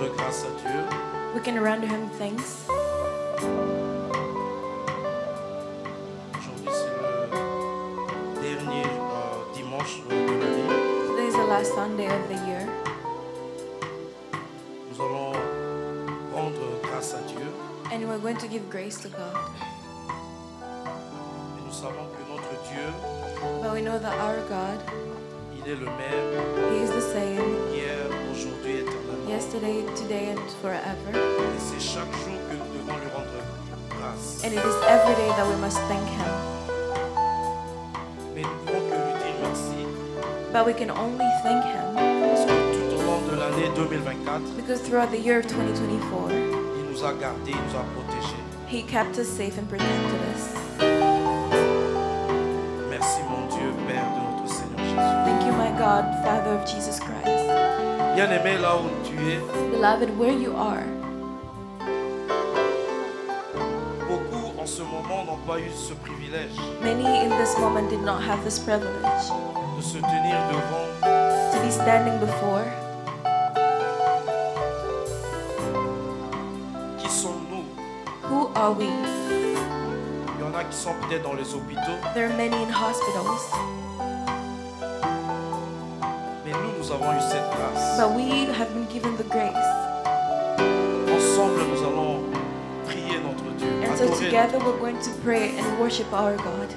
rendre grâce à Dieu. We can render Him thanks. Aujourd'hui, c'est le dernier dimanche de l'année. Today is the last Sunday of the year. Nous allons rendre grâce à Dieu. And we're going to give grace to God. Et nous savons que notre Dieu, But we know that our God, il est le même He is the same hier, aujourd'hui, éternellement. yesterday, today, and forever. Et c'est chaque jour que nous devons lui rendre grâce. And it is every day that we must thank Him. Mais nous ne pouvons que lui dire merci. But we can only thank Him Parce que tout au long de l'année 2024, because throughout the year of 2024, il nous a gardés, il nous a protégés. He kept us safe and protected us. Merci mon Dieu, Père de notre Seigneur Jésus. Thank you, my God, Father of Jesus Christ. Bien-aimé, là où tu es, Beloved, where you are, beaucoup en ce moment n'ont pas eu ce privilège many in this moment did not have this privilege de se tenir devant to be standing before. qui sommes-nous. Who are we? Il y en a qui sont peut-être dans les hôpitaux, There are many in hospitals, mais nous avons eu cette grâce. but we have been given the grace. Ensemble, nous allons prier notre Dieu, And so adorer. together we're going to pray and worship our God.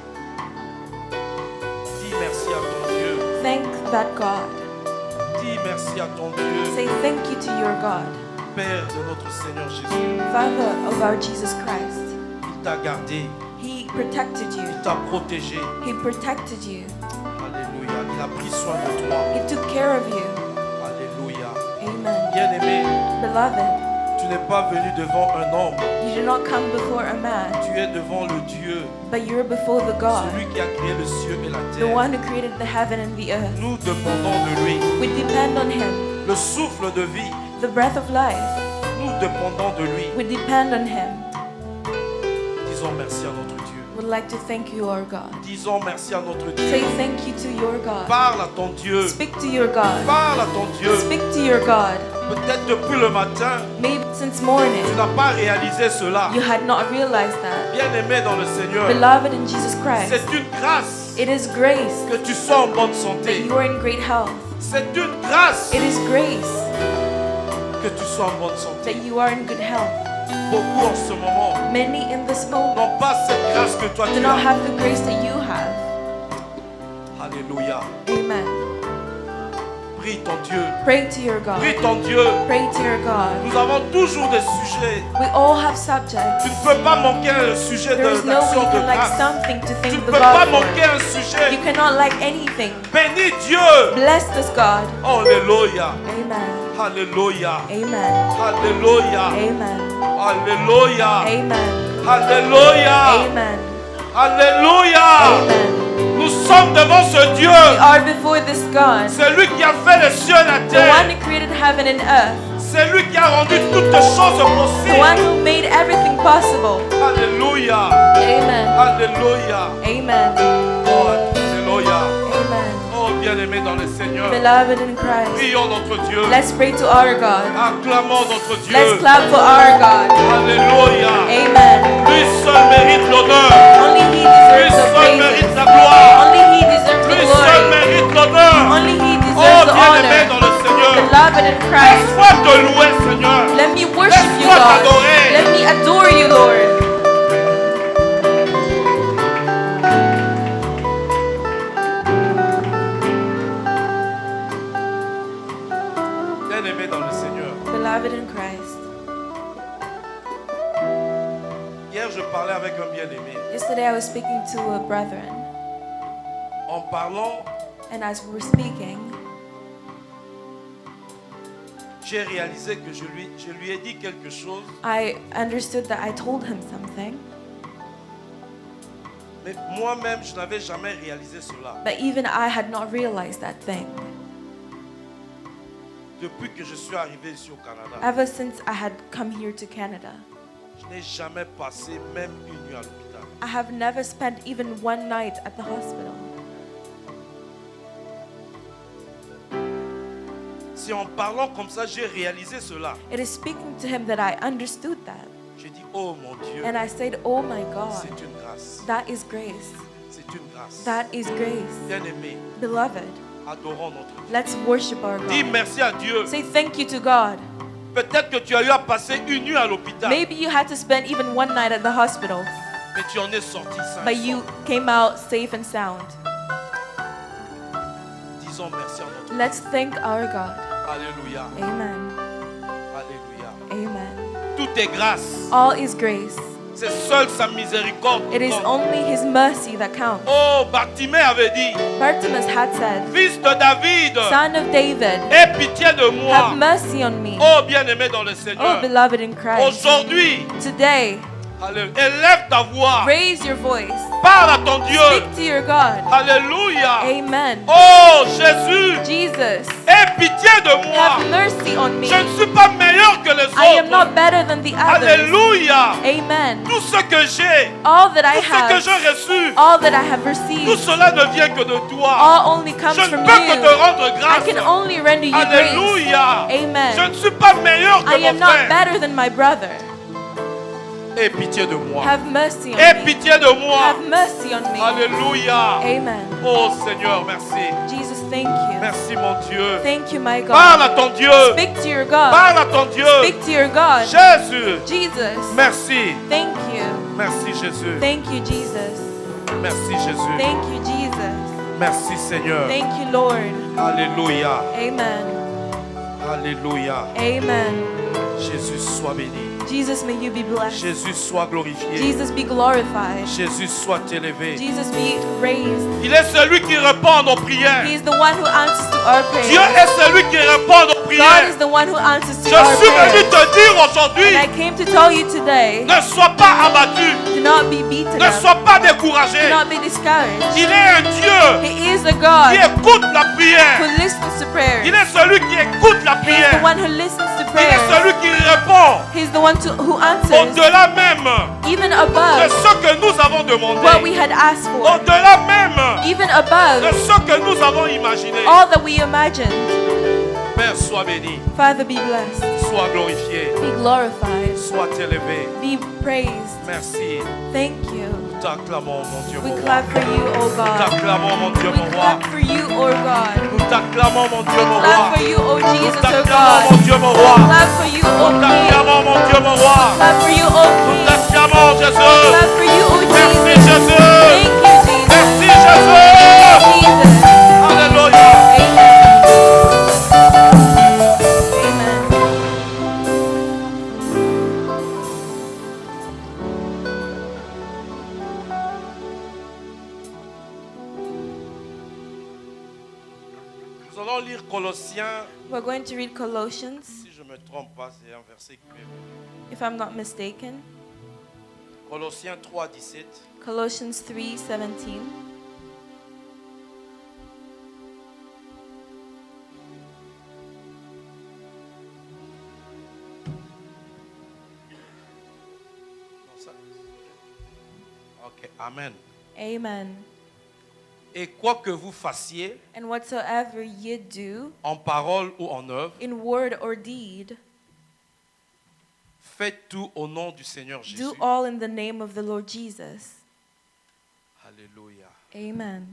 Dis merci à ton Dieu. Thank that God. Dis merci à ton Dieu, Say thank you to your God, Père de notre Seigneur Jésus. Father of our Jesus Christ. Il t'a gardé, He protected you. il t'a protégé. He protected you. Alléluia. Il a pris soin de toi. He took care of you. Alléluia. Amen. Bien-aimé, Beloved, tu n'es pas venu devant un homme. you did not come before a man, Tu es devant le Dieu, but you're before the God, celui qui a créé le ciel et la the terre. one who created the heaven and the earth. Nous dépendons de lui. We depend on Him. Le souffle de vie, The breath of life, nous dépendons de lui. we depend on Him. Disons merci à notre Dieu. Would like to thank you, our God. Disons merci à notre Say Dieu. thank you to your God. Parle à ton Dieu. Speak to your God. Parle à ton Dieu. Speak to your God. Peut-être depuis le matin, Maybe since morning tu n'as pas réalisé cela. you had not realized that. Bien-aimé dans le Seigneur, Beloved in Jesus Christ, c'est une grâce it is grace que tu sois en bonne that santé. you are in great health. C'est une grâce It is grace que tu sois en bonne santé. that you are in good health. Beaucoup en ce moment Many in this moment n'ont pas cette grâce que toi do tu not as. have the grace that you have. Alléluia. Amen. Prie ton Dieu. Pray to your God. Prie ton Dieu. Pray to your God. Nous avons toujours des sujets. We all have subjects. Tu ne peux pas manquer un sujet There is no way d'action you de can like grâce. something to Tu ne thank the peux pas God manquer for. un sujet. You cannot like anything. Bénis Dieu. Bless this God. Alléluia. Amen. Alléluia. Amen. Alléluia. Amen. Alléluia. Amen. Alléluia. Amen. Alléluia. Amen. Nous sommes devant ce Dieu. We are before this God, C'est lui qui a fait les cieux et la the terre. one who created heaven and earth, C'est lui qui a rendu toutes choses the one possibles. who made everything possible. Alléluia. Amen. Alléluia. Amen. Oh, alléluia. Amen. Oh, bien-aimé dans le Seigneur. Beloved in Christ, Prions notre Dieu. let's pray to our God. Acclamons notre Dieu. Let's clap for our God. Alléluia. Amen. Lui seul mérite l'honneur. Only He Lui deserves the seul praise. mérite la gloire. Only He deserves the Lui seul glory. mérite l'honneur. Only He Oh, deserves the bien-aimé honor. dans le Seigneur. Beloved in Christ, Laisse-moi te louer, Seigneur. let me worship you, Laisse-moi God. t'adorer. Let me adore you, Lord. Bien-aimé dans le Seigneur. Beloved in Christ, Hier, je parlais avec un bien-aimé. yesterday I was speaking to a brethren, En parlant, and as we were speaking, j'ai réalisé que je lui ai dit quelque chose, I understood that I told him something, mais moi-même, je n'avais jamais réalisé cela. but even I had not realized that thing. Depuis que je suis arrivé ici au Canada, Ever since I had come here to Canada, je n'ai jamais passé même une nuit à l'hôpital. I have never spent even one night at the hospital. C'est en parlant comme ça, j'ai réalisé cela. It is speaking to him that I understood that. J'ai dit, oh mon Dieu, And I said, oh my God, c'est une grâce. that is grace. C'est une grâce. That is grace. Bien-aimé, Beloved, adorons notre Dieu. let's worship our Dis God. merci à Dieu. Say thank you to God. Peut-être que tu as eu à passer une nuit à l'hôpital, Maybe you had to spend even one night at the hospital, mais tu en es sorti sain. but you came out safe and sound. Disons merci à notre Dieu. Let's thank our God. Alléluia. Amen. Alléluia. Amen. Tout est grâce. All is grace. C'est seul sa miséricorde. qui It is compte. only his mercy that counts. Oh, Bartimée avait dit, Bartimaeus had said, Fils de David, Son of David, aie pitié de moi. have mercy on me. Oh, bien-aimé dans le Oh, Seigneur. beloved in Christ. Aujourd'hui, Today, alléluia, élève ta voix. raise your voice. Parle à ton Dieu. Speak to your God. Alléluia. Amen. Oh, Jésus, Jesus, aie pitié de moi. have mercy on me. Je ne suis pas meilleur que les I am autres. not better than the others. Alléluia. Amen. Tout ce que j'ai, All that I tout ce que have, j'ai reçu, all that I have tout received, cela ne vient que de toi. all only comes Je ne from peux que te you. rendre I grâce. can only render you grace. Alléluia. Je Amen. ne suis pas meilleur que I am mon not frère. better than my brother. Aie pitié de moi. Have mercy on Aie me. pitié de moi. Have mercy on me. Alléluia. Amen. Oh Seigneur, merci. Jesus, thank you. Merci mon Dieu. Thank you, my Parle à God. ton Dieu. Speak to your God. Parle à ton Dieu. Speak to your God. Jésus. Jesus, Merci. thank you. Merci Jésus. Thank you, Jesus. Merci Jésus. Thank you, Jesus. Merci Seigneur. Thank you, Lord. Alléluia. Amen. Alléluia. Amen. Jésus soit béni. Jesus, may you be blessed. Jésus soit glorifié. Jesus, be glorified. Jésus soit élevé. Jesus, be raised. Il est celui qui répond à nos prières. He is the one who answers to our Dieu prayers. est celui qui répond à nos God prières. is the one who answers to Je our suis venu prayers. te dire aujourd'hui, And I came to tell you today, ne sois pas abattu, do not be beaten ne up. sois pas Do découragé. not be discouraged. Il est un Dieu He is a qui God écoute la who prière. listens to prayers. Il est celui qui écoute la He is the prière. one who listens to Il est prayers. celui qui répond He's the one who answers au-delà même even de above ce que nous avons what we demandé. had asked for, Au-delà même even de above ce que nous avons imaginé. all that we imagined. Père, sois béni, Father, be blessed, sois glorifié, be glorified, sois élevé. be praised. Merci. Thank you. Nous t'acclamons, mon Dieu, We mon roi. clap for you, O Nous God. t'acclamons, mon Dieu, We mon roi. clap for you, O God. Nous t'acclamons, mon Dieu, mon Clap roi. for you, O Nous Jesus, O t'acclamons, mon God. Dieu, mon roi. Clap for you, O Nous King. t'acclamons, mon Dieu, mon roi. Clap for you, O Nous King. t'acclamons, Jésus. Clap for you, O Merci, Jesus. Jésus. Thank you, Jesus. Merci, Jésus. Jesus. Alléluia. Amen. Amen. Nous allons lire Colossiens. We're going to read Colossians, Si je ne me trompe pas, c'est un verset qui est. if I'm not mistaken. Colossiens 3, 17. Colossians 3:17. Non, ça. Ok, Amen. Amen. Et quoi que vous fassiez, And whatsoever ye do, en parole ou en œuvre, in word or deed, faites tout au nom du Seigneur Jésus. do all in the name of the Lord Jesus. Alléluia. Amen.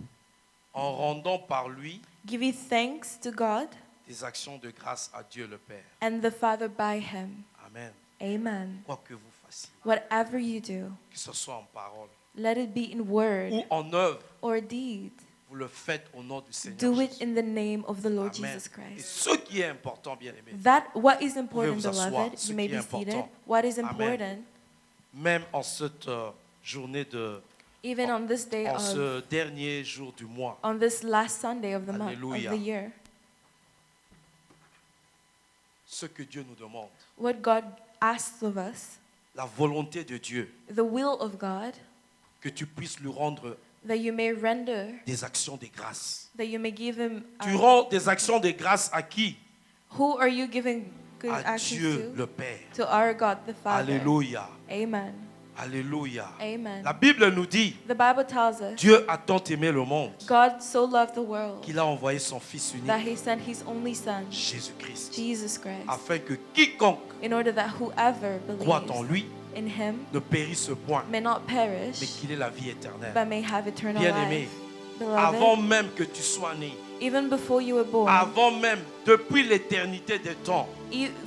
En rendant par lui Give ye thanks to God des actions de grâce à Dieu le Père. and the Father by him. Amen. Amen. Quoi que vous fassiez, Whatever you do, que ce soit en parole let it be in word ou en œuvre, or deed. vous le faites au nom du Seigneur Do it Jésus. in the name of the Lord Amen. Jesus Et Christ. ce qui est important, bien aimé, That what is important, vous asseoir. beloved, Ce you may qui est be seated. important. What is Amen. important, même en cette journée even on this day en of, ce dernier jour du mois, on this last Sunday of the month, of Alléluia. the year, ce que Dieu nous demande, what God asks of us, la volonté de Dieu, the will of God, que tu puisses lui rendre that you may render, des actions de grâce. that you may give him. Tu rends des actions de grâce à qui? Who are you giving good À actions Dieu to? le Père. To our God the Father. Alléluia. Amen. Alléluia. Amen. La Bible nous dit, The Bible tells us Dieu a tant aimé le monde God so loved the world qu'il a envoyé son Fils that unique, he sent his only son, Jésus-Christ, Jesus Christ, afin que quiconque in order that whoever croit en believes lui in him ne périsse point, may not mais perish, qu'il ait la vie éternelle. but may have eternal Bien-aimé, life. avant Beloved, même que tu sois né, even before you were born, avant même, depuis l'éternité des temps,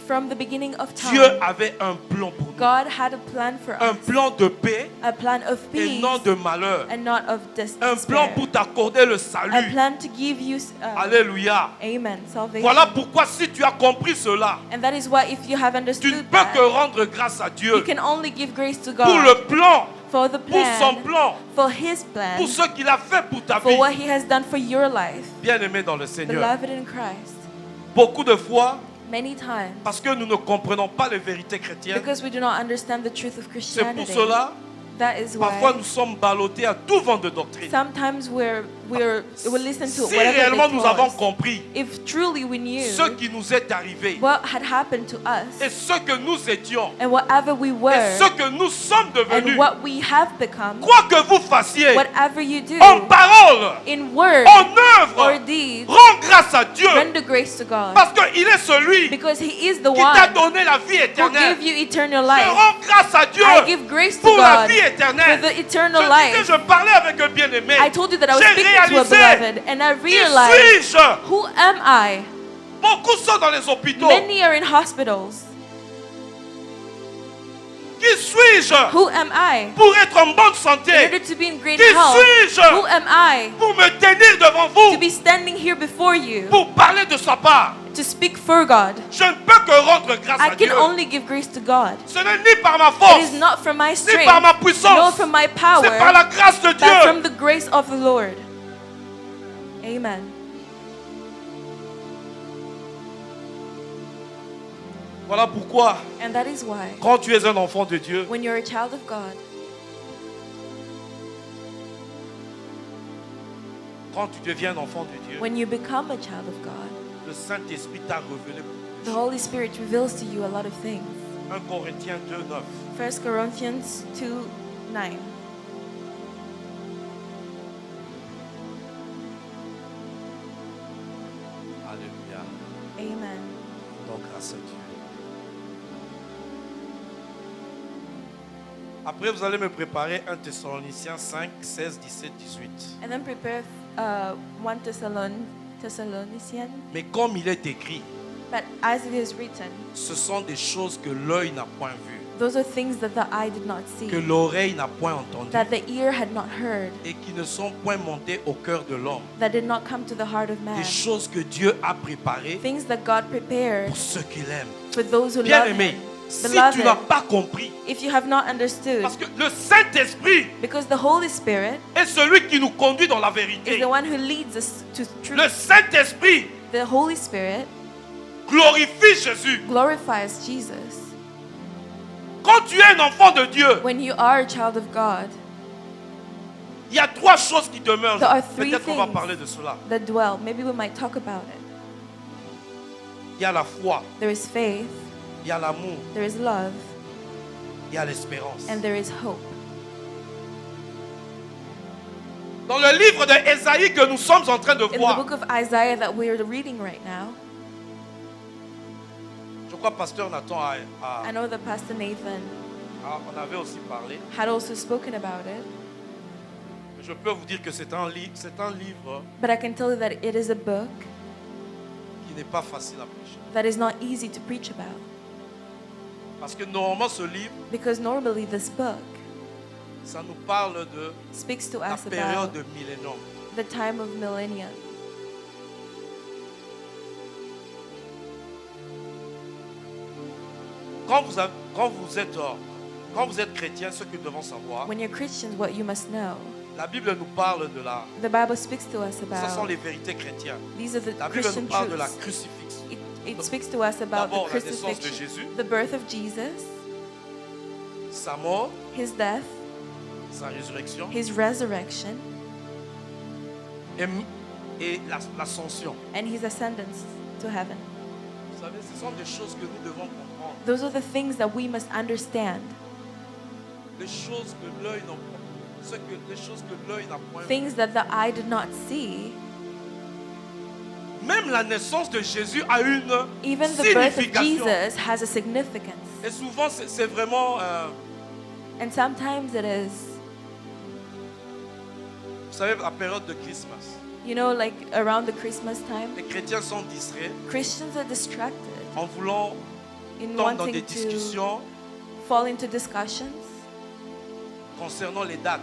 from the beginning of Dieu time, avait un plan pour nous. God had a plan for Un us, plan de paix a plan of et peace non de malheur. and not of Un plan despair, pour t'accorder le a salut. plan to give you Alléluia. amen, salvation. Voilà pourquoi si tu as compris cela, And that is why if you have tu ne understood peux que that, rendre grâce à you Dieu can only give grace to pour God le plan, for the pour son plan, plan, for his plan, pour ce qu'il a fait pour ta for vie. what he has done for your life. Bien-aimé dans le Seigneur. Beloved in Christ, Beaucoup de fois, many times, parce que nous ne comprenons pas les vérités chrétiennes, because we do not understand the truth of c'est pour Christianity, cela, that is parfois why nous sommes ballottés à tout vent de doctrine. sometimes we listen to Si whatever réellement they nous tell avons us. compris If truly we knew ce qui nous est arrivé what had happened to et us ce que nous étions and whatever we et were ce que nous sommes devenus, and what we have become, quoi que vous fassiez, whatever you do, en parole, in word en or œuvre, deed, rends grâce à Dieu render grace to God, parce qu'il est celui because he is the qui t'a one donné la vie who éternelle. gave you eternal Je life. rends grâce à Dieu I give grace to pour la God vie for éternelle. the eternal Je life. disais, je parlais avec un bien-aimé. I told you that I was J'ai speaking to a réalisé beloved, and I qui realized, suis-je? who am I? Beaucoup sont dans les hôpitaux. Many are in hospitals. Qui suis-je Who am I? pour être en bonne In santé? order to be in great Qui health, suis-je who am I? pour me tenir devant To vous, be standing here before you, pour parler de sa part? to speak for God. Je ne peux que rendre grâce I à Dieu. can only give grace to God. Ce n'est ni par ma It force, is not from my ni strength, par ma nor puissance. from my C'est par power, la grâce de but from Dieu. the grace of the Lord. Amen. Voilà pourquoi, And that is why, quand tu es un enfant de Dieu, when you're a child of God, quand tu deviens un enfant de Dieu, when you become a child of God, le Saint-Esprit t'a révélé beaucoup de the choses. Holy Spirit reveals to you a lot of things. 1 Corinthiens 2:9. 1 Corinthians 2:9. Alléluia. Amen. Donc grâce à Dieu. Après, vous allez me préparer 1 Thessaloniciens 5, 16, 17, 18. And then prepare 1 Thessalonians. Mais comme il est écrit, But as it is written, ce sont des choses que l'œil n'a point vues, those are things that the eye did not see, que l'oreille n'a point entendues that the ear had not heard, et qui ne sont point montées au cœur de l'homme. that did not come to the heart of man. Des choses que Dieu a préparées Things that God prepared pour ceux qu'il aime. for those who love Bien-aimé, Him. si tu n'as Beloved, pas compris, if you have not understood, parce que le Saint-Esprit because the Holy Spirit est celui qui nous conduit dans la is vérité. the one who leads us to Le truth. Saint-Esprit The Holy Spirit glorifie Jésus. glorifies Jesus. Quand tu es un enfant de Dieu, When you are a child of God, il y a trois choses qui demeurent. There are three Peut-être qu'on va things. parler de cela. that dwell. Maybe we might talk about it. Il y a la foi, There is faith, il y a l'amour, there is love, il y a l'espérance. and there is hope. Dans le livre de Ésaïe que nous sommes en train de In the voir, book of Isaiah that we are reading right now, je crois que Pasteur Nathan I know that Pastor Nathan on avait aussi parlé. had also spoken about it, Je peux vous dire que c'est un livre but I can tell you that it is a book qui n'est pas facile à prêcher. that is not easy to preach about. Parce que normalement ce livre, Because normally this book ça nous parle de speaks to la us période about de millénaire. the time of millennium. Quand vous êtes chrétien, ce que nous devons savoir, When you're Christians, what you must know, la Bible nous parle de la... the Bible speaks to us Ce sont about, les vérités chrétiennes. these are the La Bible Christian nous parle de la truths. crucifixion. It speaks to us about D'abord, the la naissance de crucifixion, Jésus, the birth of Jesus, sa mort, his death, sa résurrection his resurrection, et l'ascension. and his ascendance to heaven. Vous savez, ce sont des choses que nous devons comprendre. Those are the things that we must understand. les choses que l'œil n'a point, les choses que l'œil n'a point vues. things that the eye did not see. Même la naissance de Jésus a une Even the birth of signification. Jesus has a significance. Et souvent, c'est vraiment, And sometimes it is, vous savez, la période de Christmas. you know, like around the Christmas time, Les chrétiens sont distraits Christians are distracted en voulant in tomber dans des wanting to discussions fall into discussions concernant les dates.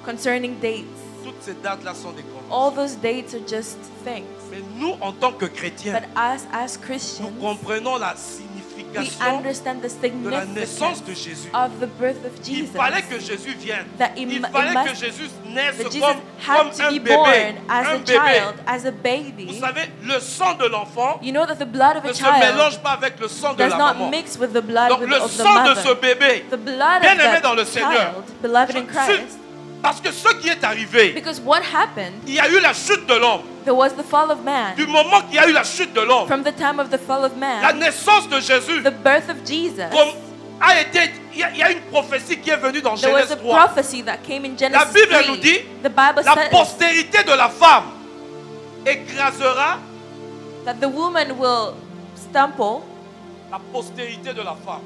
concerning dates. Toutes ces dates-là sont des All conventions. those dates are just things. Mais nous, en tant que chrétiens, But as nous Christians, comprenons la we signification understand the de la naissance significance de Jésus. of the birth of Il Jesus. fallait que Jésus vienne. That Il it fallait que must- Jésus naisse That Jesus comme had to un be bébé. born as Un a bébé. child, as a Vous baby. savez, le sang de l'enfant You know that the blood of ne a se child mélange pas avec le sang de does la not maman. mix with the blood Donc le of the sang de ce mother. bébé, The blood bien of aimé that dans le Seigneur, child, beloved in Christ. parce que ce qui est arrivé, Because what happened, il y a eu la chute de l'homme. there was the fall of man. Du moment qu'il y a eu la chute de l'homme, From the time of the fall of la man, naissance de Jésus the birth of Jesus, comme a été, il y a une prophétie qui est venue dans there was Genèse a 3. prophecy that came in Genesis Bible 3. nous dit, The Bible La says postérité de la femme écrasera that the woman will stumble, la postérité de la femme.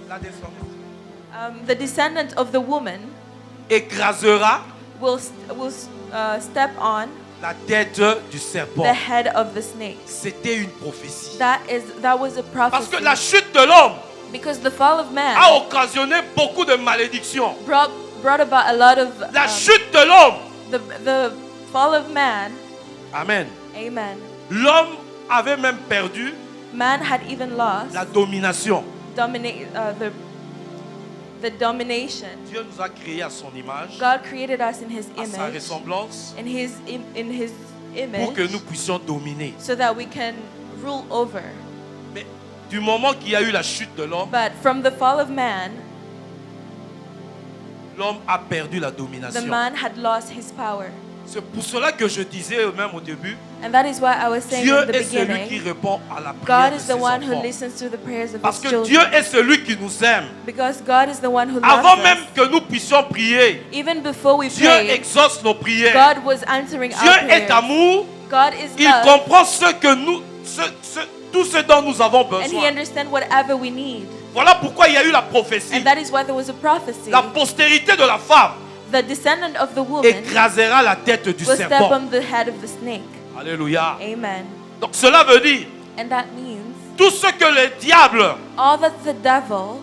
La descendance. the descendant of the woman Écrasera will step on la tête du serpent. the head of the snake. C'était une prophétie. That was a Parce que prophecy. la chute de l'homme Because the fall of man a occasionné beaucoup de malédictions. brought about a lot of La chute de l'homme. the fall of man. Amen. Amen. L'homme avait même perdu Man had even lost la domination. the domination. Dieu nous a créés à son image, God created us in His à sa image, ressemblance, in His pour que image, nous puissions dominer. so that we can rule over. Mais du moment qu'il y a eu la chute de l'homme, But from the fall of man, l'homme a perdu la the domination. man had lost his power. C'est pour cela que je disais même au début, And that is why I was saying Dieu in the est celui qui beginning, répond à la prière God de is ses the one who enfants. listens to the prayers of Parce His que Dieu children. est celui qui nous aime. Because God is the one who Avant loves même us. que nous puissions prier, Even before we Dieu pray, exauce nos prières. God was answering Dieu our est prayers. amour. God is Il love, comprend tout ce dont nous avons and He besoin. understands whatever we need. Voilà pourquoi il y a eu la prophétie. And that is why there was a prophecy. La postérité de la femme The descendant of the woman écrasera la tête du will step serpent. on the head of the snake. Alléluia. Amen. Donc cela veut dire, And that means tout ce que le diable all that the devil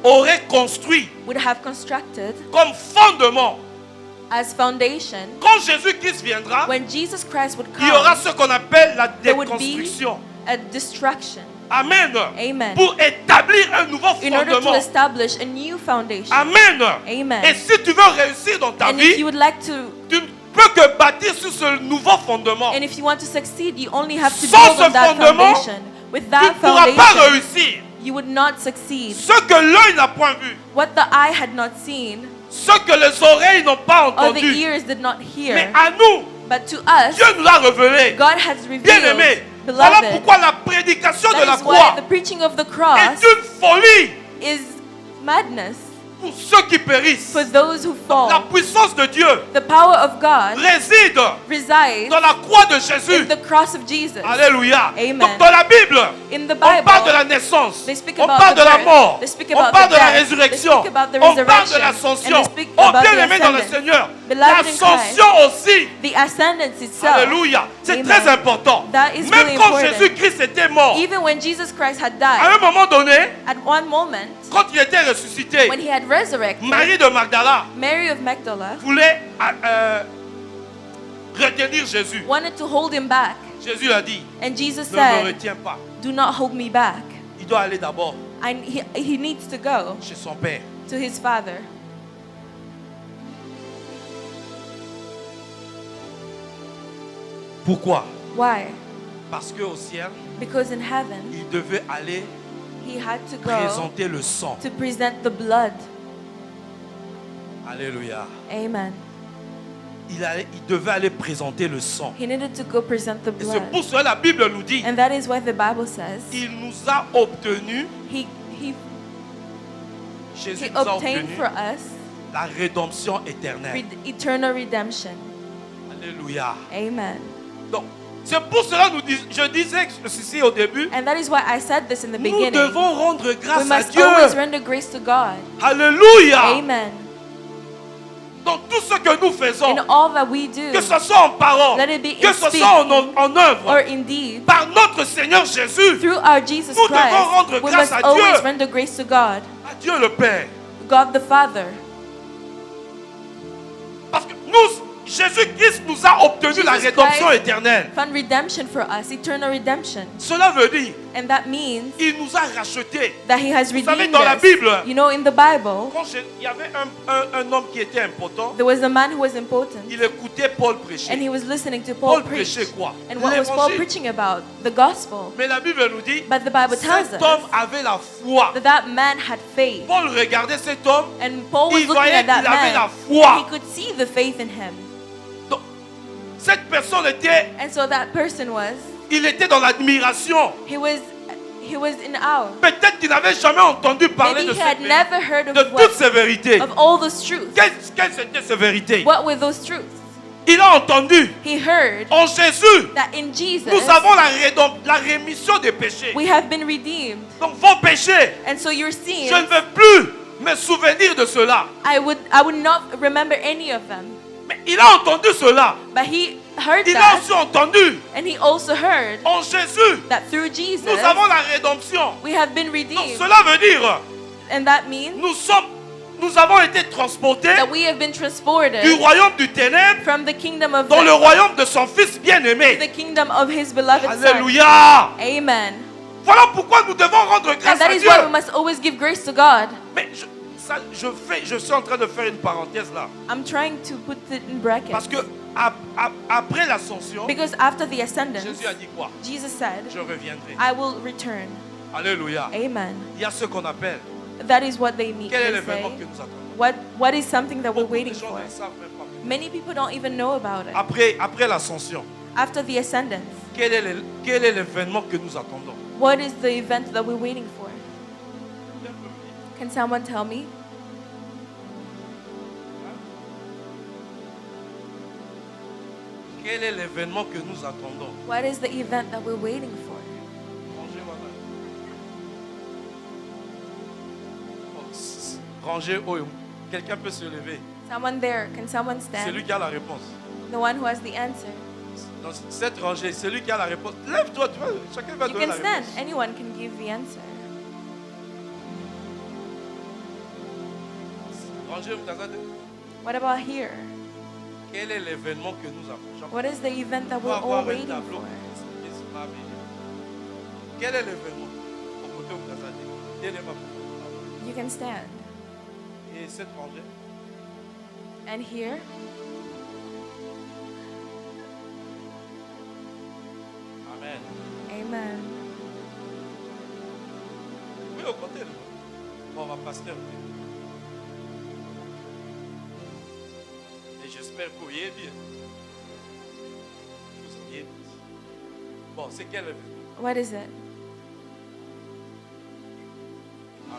aurait construit would have constructed comme fondement, as foundation, quand Jésus-Christ viendra, when Jesus Christ would il y aura come, ce qu'on appelle la there would be déconstruction. a destruction. Amen. Amen. Pour établir un nouveau In order to fondement. establish a new foundation. Amen. Amen. Et si tu veux réussir dans ta And if you vie, would like to, tu ne peux que bâtir sur ce nouveau fondement. and if you want to succeed, you only have to Sans build on ce that fondement, foundation. With Tu that ne pourras pas foundation, réussir. you would not succeed. Ce que l'œil n'a point vu, What the eye had not seen, ce que les oreilles n'ont pas or the entendu, ears did not mais hear, à nous, but to us, Dieu nous l'a révélé. God has revealed. Bien-aimé, voilà Beloved, pourquoi la prédication de la that is why croix the preaching of the est cross une folie is madness pour ceux qui périssent. for those who La fall. puissance de Dieu The power of God réside resides dans la croix de in Jésus. the cross of Jesus. Alléluia. Amen. Donc dans la Bible, In the on parle de Bible, la naissance, they speak on about parle the de la birth, mort, they speak on about parle the de la death, they résurrection, speak about the on parle de resurrection, l'ascension. and they speak Oh, about bien the aimé dans le ascendance. Seigneur, Beloved in l'ascension aussi. The ascendance itself. Alléluia. C'est Amen. très important. That is Même really quand important. Jésus-Christ était mort, Even when Jesus Christ had à died, un moment donné, at one moment, quand il était ressuscité, when he had resurrected, Marie de Magdala Mary of Magdala voulait retenir Jésus. wanted to hold him back. Jésus a dit, And Jesus ne me said, retiens pas. do not hold me back. Il doit aller d'abord He needs to go chez son Père. to his Father. Pourquoi? Why? Parce qu'au ciel, Because in heaven, il devait aller he had to go présenter le sang. to present the blood. Alléluia. Amen. Il devait aller présenter le sang. He needed to go present the Et c'est blood. pour cela que la Bible nous dit, And that is why the Bible says il nous a obtenu he Jésus He nous a obtained obtenu for us la rédemption éternelle. eternal redemption. Alléluia. Amen. Donc, c'est pour cela que je disais ceci au début. And that is why I said this in the Nous beginning. devons rendre We grâce à must Dieu. always render grace to God. Alléluia. Amen. Dans tout ce que nous faisons, In all that we do, que ce soit en parole, let it be que in ce soit en or œuvre, in deed, par notre Seigneur Jésus, through our Jesus nous devons rendre Christ, we grâce must à always Dieu. render grace to God, à Dieu le Père. God the Father. Parce que Jésus-Christ nous a obtenu la Jesus rédemption Christ éternelle. found redemption for us, eternal redemption. Cela veut dire, And that means il nous a rachetés. that He has Vous savez, redeemed dans la us. Bible, You know, in the Bible, quand il y avait un homme qui était important, there was a man who was important, il écoutait Paul and prêcher. he was listening to Paul Paul preach. prêchait quoi? And what was Paul L'évangile. preaching about? The gospel. Mais la Bible nous dit, But the Bible tells cet us homme avait la foi. that man had faith. Paul regardait cet homme. And Paul was Il looking voyait at that qu'il avait la man, foi. and he could see the faith in him. Donc, cette personne était, And so that person il était dans l'admiration. he was in awe. Peut-être qu'il n'avait jamais entendu parler Maybe de, he had never heard de toutes ces vérités. of all those truths. Quelles étaient ces vérités? What were those truths? Il a entendu He heard en Jésus, that in Jesus nous avons la rémission des péchés. we have been redeemed. Donc vos péchés, And so your je sins, ne veux plus me souvenir de cela. I would not remember any of them. Mais il a entendu cela. But he heard Il a that, aussi entendu and he also heard en Jésus, that through Jesus nous avons la rédemption. we have been Donc redeemed. cela veut dire, And that means nous avons été transportés that we have been transported du royaume du ténèbre from the kingdom of dans le the royaume de son Fils bien-aimé. kingdom of His beloved Son. Alléluia. Amen. Voilà pourquoi nous devons rendre grâce And that à is Dieu. why we must always give grace to God. Mais je suis en train de faire une parenthèse là. I'm trying to put it in brackets. Parce que après l'ascension, Because after the ascendance, Jésus a dit quoi? Jesus said, Je reviendrai. I will return. Alléluia. Amen. Il y a ce qu'on appelle. That is what they mean. Quel est They l'événement say. que nous attendons? What is something that we're Beaucoup de waiting gens for? ne savent même pas. Many people don't even know about it. Après l'ascension, After the ascendance, quel est l'événement que nous attendons? what is the event that we're waiting for? Can someone tell me? Quel est l'événement que nous attendons? What is the event that we're waiting for? Rangez, quelqu'un peut se lever. Someone there, can someone C'est lui stand? qui a la réponse. The one who has the answer. Dans cette rangée, c'est lui qui a la réponse. Lève-toi, chacun va You donner can la stand. réponse. Anyone can give the answer. Rangez, Mtazade. What about here? Quel est l'événement que nous approchons? What is the event that On we're va avoir all un waiting tableau for? qui sera béni. Quel est l'événement? Au côté de Mtazade. Quel est ma proposition? You can stand. Et cette rangée, And here, amen. amen. Oui, au côté. On va passer. Et j'espère que vous y êtes bien. Vous y êtes. Bon, c'est quel événement? What is it?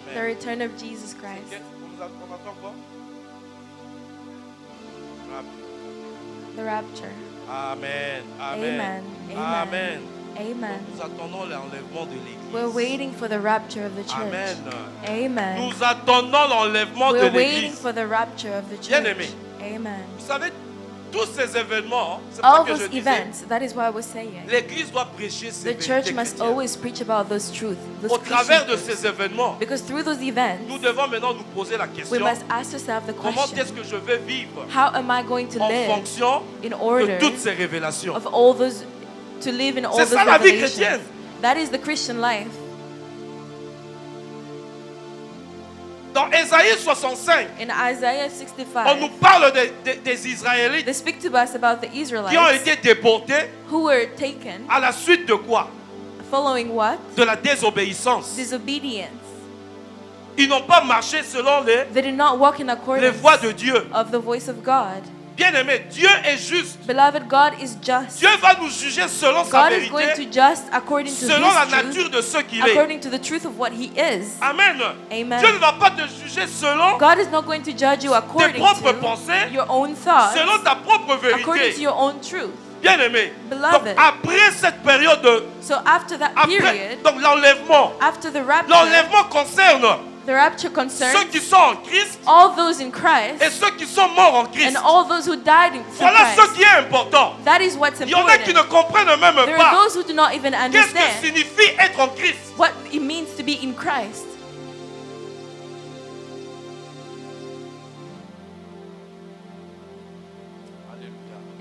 The Amen. return of Jesus Christ. On attend quoi? The rapture. Amen. Amen. Amen. Amen. Donc, Amen. nous attendons l'enlèvement de l'Église. We're waiting for the rapture of the church. Amen. Amen. Nous attendons l'enlèvement de We're waiting l'Église. for the rapture of the Bien-aimé. church. Amen. Vous savez, tous ces événements, c'est pour ça All que je those disais, events, that is why I was saying. l'Église doit prêcher ces The church vérités must chrétiennes. always preach about those truths. Those Au travers de Christian ces truths. événements, Because through those events, nous devons maintenant nous poser la we question, must ask ourselves the comment question, est-ce que je vais vivre how am I going to en live fonction in de order toutes ces révélations? of all those, to live in all C'est those ça la vie revelations? chrétienne. That is the Christian life. Dans Ésaïe 65, In Isaiah on nous 65, parle des Israélites they speak to us about the qui ont Israelites été déportés who were taken à la suite de quoi? following what? De la désobéissance. Disobedience. Ils n'ont pas marché selon They did not walk in les accordance voies de Dieu. of the voice of God. Bien-aimé, Dieu est juste. Beloved, God is just. Dieu va nous juger selon sa God is going to vérité, just according to selon la His nature truth, de ce qu'il est. according to the truth of what He is. Amen. Amen. Dieu ne va pas te juger selon God is not going to judge you tes according propres to pensées, your own thoughts, selon ta propre according to vérité. your own truth. Bien-aimé. Beloved. Donc après cette période de... So after that period, Donc l'enlèvement. after the rapture, L'enlèvement concerne the rapture ceux concerns qui sont en Christ all those in Christ et ceux qui sont morts en Christ. and all those who died in Voilà ce Christ. qui est important. That is what's Il y en a qui ne important. comprennent même There are pas those who do not even qu'est-ce que understand signifie être en Christ. what it means to be in Christ.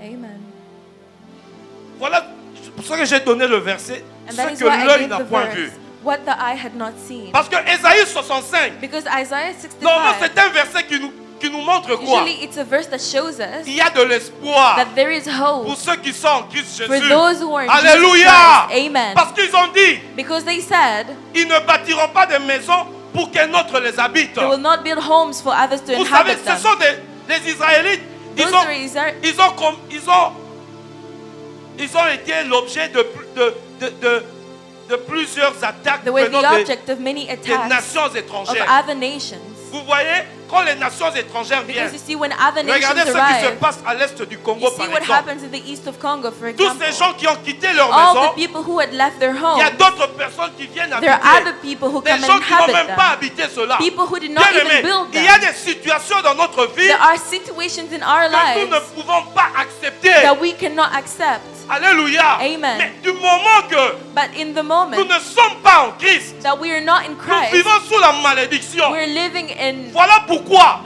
Amen. Voilà pour ça que j'ai donné le verset, And ce that is que why I l'œil gave n'a the point verse, vu. what the eye had not seen. Parce que Ésaïe 65, Because Isaiah normalement 65, c'est un verset qui nous montre quoi? usually it's a verse that shows us Il y a de l'espoir that there is pour hope ceux qui sont en Christ for Jésus. those who are in Alléluia! Jesus Christ. Amen. Parce qu'ils ont dit, Because they said ils ne bâtiront pas de maisons pour qu'un autre les habite. they will not build homes for others to Vous savez, inhabit ce them. sont des Israélites. Those are Ils ont été l'objet de plusieurs attaques they were venant the des object of many des attacks nations of étrangères. other nations. Vous voyez, quand les nations étrangères viennent, Because you see, when other nations regardez ce qui se arrive, passe à l'est du Congo, you see par what exemple. happens in the east of Congo, for Tous example. ces gens qui ont quitté leur All maison, the people who had left their il y home, a d'autres personnes qui viennent there are other habiter. people who Des come gens and qui n'ont inhabit même pas them. habité cela. People who did not Bien even aimé, build il y a them. des situations dans notre vie There are situations in our que nous ne lives pouvons pas accepter. that we cannot accept. Alléluia. Amen. Mais du moment que But in the nous moment ne sommes pas en Christ, that we are not in nous Christ, vivons sous la malédiction. we're living in. Voilà pourquoi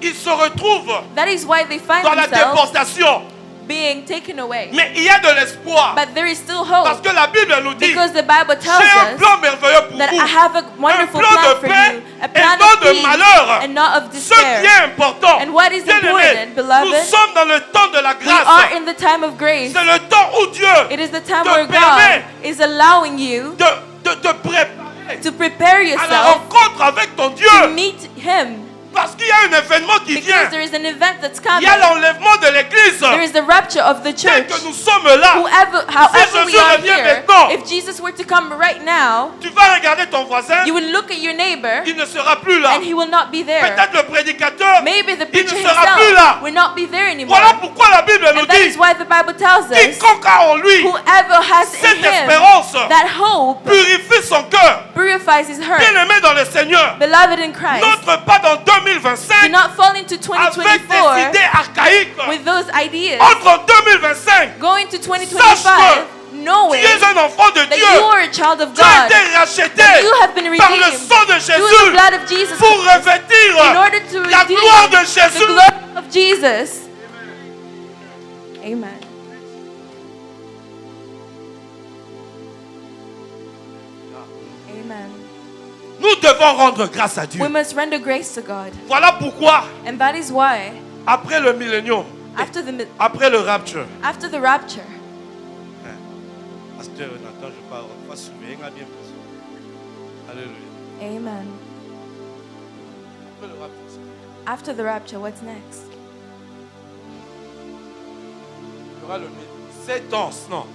ils se retrouvent That is why they find dans la themselves déportation. being taken away. Mais il y a de l'espoir. But there is still Parce hope, que la Bible nous dit, because the Bible tells j'ai un us plan merveilleux pour that vous. I have a Un wonderful plan plan de for paix you, a et plan non of de peace malheur. and not of Ce qui despair. est important, And what is bien-aimés, important, nous beloved, sommes dans le temps de la we grâce. are in the time of grace. C'est le temps où Dieu It is the time te where permet God is allowing you de préparer to prepare à la yourself rencontre avec ton Dieu. to meet Him, Parce qu'il y a un événement qui vient. because there is an event that's Il coming. y a l'enlèvement de l'église. There is the rapture of the Tel church. que nous sommes là, However we Jésus are revient here, maintenant, if Jesus were to come right now, tu vas regarder ton voisin, you will look at your neighbor il ne sera plus là. and he will not be there. Peut-être le prédicateur, Maybe the il ne preacher sera plus là. himself will not be there anymore. Voilà pourquoi la Bible nous And that is dit, why the Bible tells us, quiconque a en lui whoever has in cette him espérance that hope purifie son cœur. purifies his heart. Bien-aimé dans le Seigneur, Beloved in Christ, n'entre pas dans do 2025 not fall into avec des 2024 idées archaïques. with those ideas. Entre en 2025, Going to 2025 knowing tu es un enfant de that Dieu. you are a child of Tu as God, été racheté that you have been par le redeemed sang de through the Jésus blood of Jesus pour in revêtir order to la redeem gloire de the Jésus. glory of Jesus. Amen. Amen. Nous devons rendre grâce à Dieu. We must render grace to God. Voilà pourquoi, And that is why, après le millénium, après le rapture, after the rapture, Pasteur Nathan, je parle, pas souvent, bien sûr. Alléluia. amen. Après le rapture, After the rapture, what's next? il y aura le 7 ans, non.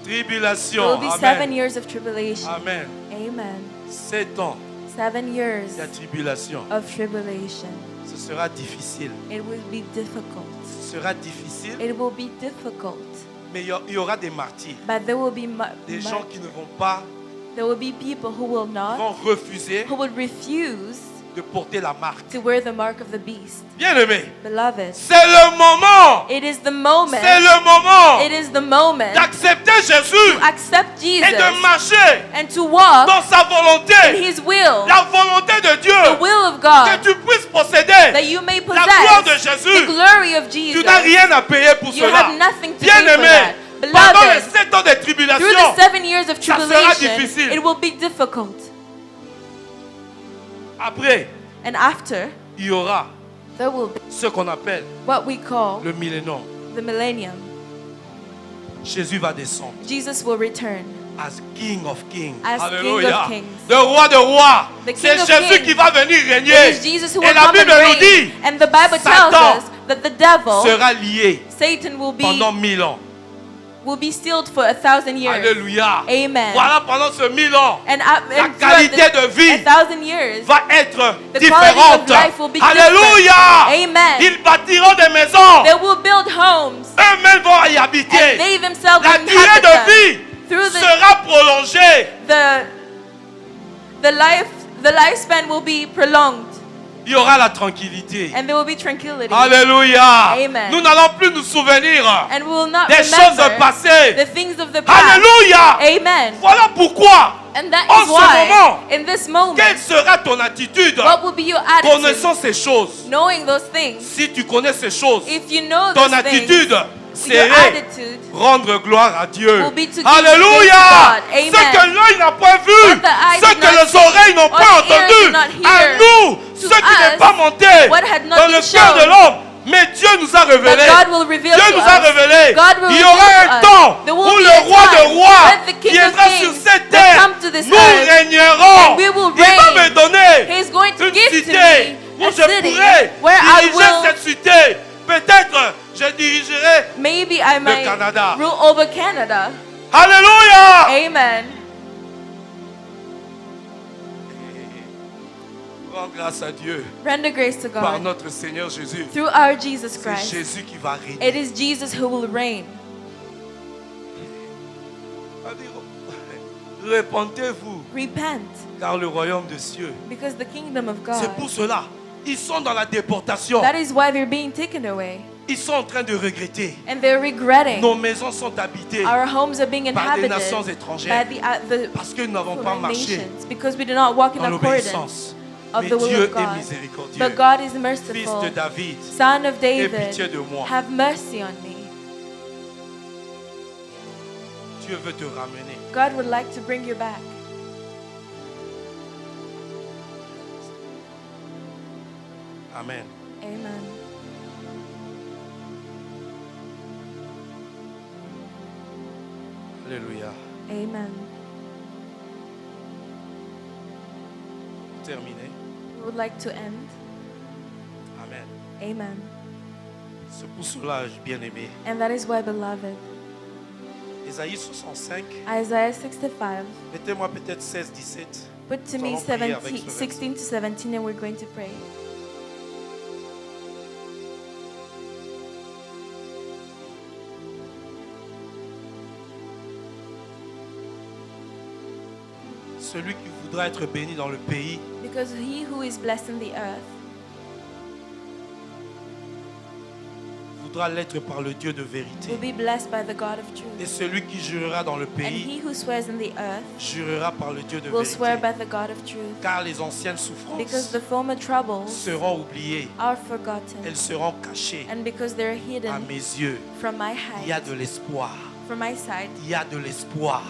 There Tribulation. will be 7 Amen. years of tribulation. Amen. Amen. 7 ans, 7 years il y a tribulation. of tribulation. Ce sera difficile. It will be difficult. Ce sera difficile, It will be difficult. mais il y aura des martyrs. But there will be Des gens qui ne vont pas, there will be people who will not, vont refuser who will refuse de porter la marque. to wear the mark of the beast. Bien-aimé, Beloved, c'est le moment. it is the moment. C'est le moment It is the moment d'accepter Jésus to accept et Jesus de marcher and to walk dans sa in volonté. His will, La volonté de the Dieu, will of que God, tu puisses posséder that you may la gloire de possess the Jésus. glory of Tu Jesus. n'as rien à payer pour You cela. have nothing to pay for Bien-aimé, that. pendant les Beloved, 7 ans de through tribulation, the 7 years of ça sera tribulation, difficile. it will be difficult. après, And after, il y aura there will be ce qu'on appelle what we call le millénium. the millennium. Jésus va descendre Jesus will return as King of Kings. as King Alléluia. of Kings. Le roi de rois. The C'est King of Jésus Kings. qui va venir It régner. is Jesus who Et will la come and Bible nous reign. dit, And the Bible tells Satan us that the devil, sera lié Satan, pendant 1000 ans. will be sealed for 1,000 years. Alléluia. Amen. Voilà, pendant ce 1000 ans, And la throughout qualité de vie 1,000 years, va être the différente. quality of life will be Alléluia. different. Amen. Ils bâtiront des maisons. they will build homes, Eux-mêmes vont y and habiter. they themselves La will durée inhabit de them. vie Through sera prolongée. the lifespan will be prolonged, Il y aura la tranquillité. and there will be tranquility. Alléluia. Amen. Nous n'allons plus nous souvenir And we will not des choses remember passées. the things of the past. Alléluia. Amen. Voilà pourquoi, And that en is ce why, moment, in this moment, quelle sera ton attitude what will be your attitude? connaissant ces choses? Knowing those things. Si tu connais ces choses, If you know ton those things, attitude your serait attitude rendre gloire à Dieu. will be to give Alléluia. praise to God. Amen. Ce que l'œil n'a pas vu, What the eye ce did que not les see, oreilles n'ont or pas the ears entendu, did not à hear, nous, to ce qui n'est us, pas monté what had not dans been le cœur de shown, l'homme. Mais Dieu nous a révélé. that God will reveal Dieu to nous a us. révélé. God will Il y aura reveal un to us. temps There will où be le a roi time de rois when the King of viendra Kings sur cette will terre. come to this Nous earth, régnerons. and we will Il va reign. me donner He's going to une give to cité me où a je city pourrai where I diriger will, cette cité. Peut-être je dirigerai. maybe I might Canada. rule over Canada. Alléluia. Amen. Rends grâce à Dieu Render grace to par God notre Seigneur Jésus. through our Jesus C'est Christ. Jésus qui va régner. It is Jesus who will reign. Répentez-vous, Repent, car le royaume des cieux. because the kingdom of C'est God. pour cela. Ils sont dans la déportation. That is why they're being taken away. Ils sont en train de regretter. And they're regretting. Nos maisons sont habitées Our homes are being par des inhabited nations by étrangères the parce que nous n'avons pas foreign marché nations, because we do not walk in dans accordance l'obéissance. of Mais the will Dieu of est God. miséricordieux. But God is Fils merciful. de David, Son of aie David, pitié de moi. have mercy on me. Dieu veut te ramener. God would like to bring you back. Amen. Amen. Alléluia. Amen. Terminé. We would like to end. Amen. Amen. C'est pour cela, bien-aimé. And that is why, beloved, Ésaïe 65. Isaiah 65, Mettez-moi peut-être 16, 17. put to Nous me allons prier avec 17, ce 16 to 17, and we're going to pray. Celui qui voudra être béni dans le pays Because he who is blessed in the earth voudra l'être par le Dieu de will vérité. be blessed by the God of Et truth. celui qui jurera dans le And pays he who swears in the earth jurera par le Dieu de will swear vérité. by the God of truth. Car les anciennes Because souffrances the former troubles seront oubliées. are forgotten. Elles seront cachées And because they're à hidden mes yeux. from my Il y a height, de l'espoir. from my sight, Il y a de l'espoir.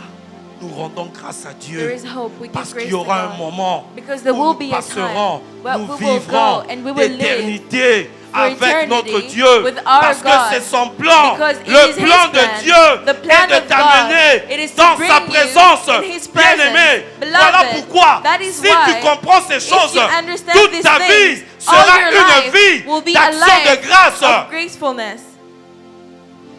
Nous rendons grâce à there Dieu. is hope. We give Parce grace qu'il y to aura un God. moment Because there où will nous be a passerons, time where nous we will vivrons go and we will live d'éternité for avec eternity notre Dieu. with our Parce que God. c'est son plan. Because it Le is plan His de plan. Dieu The plan est de of God. t'amener It is to dans bring sa you présence. in His Bien-aimé, presence. voilà Beloved, pourquoi that is si why, tu comprends ces choses, you understand toute these ta vie things, sera all your une life vie will be a d'action life de grâce. of gracefulness.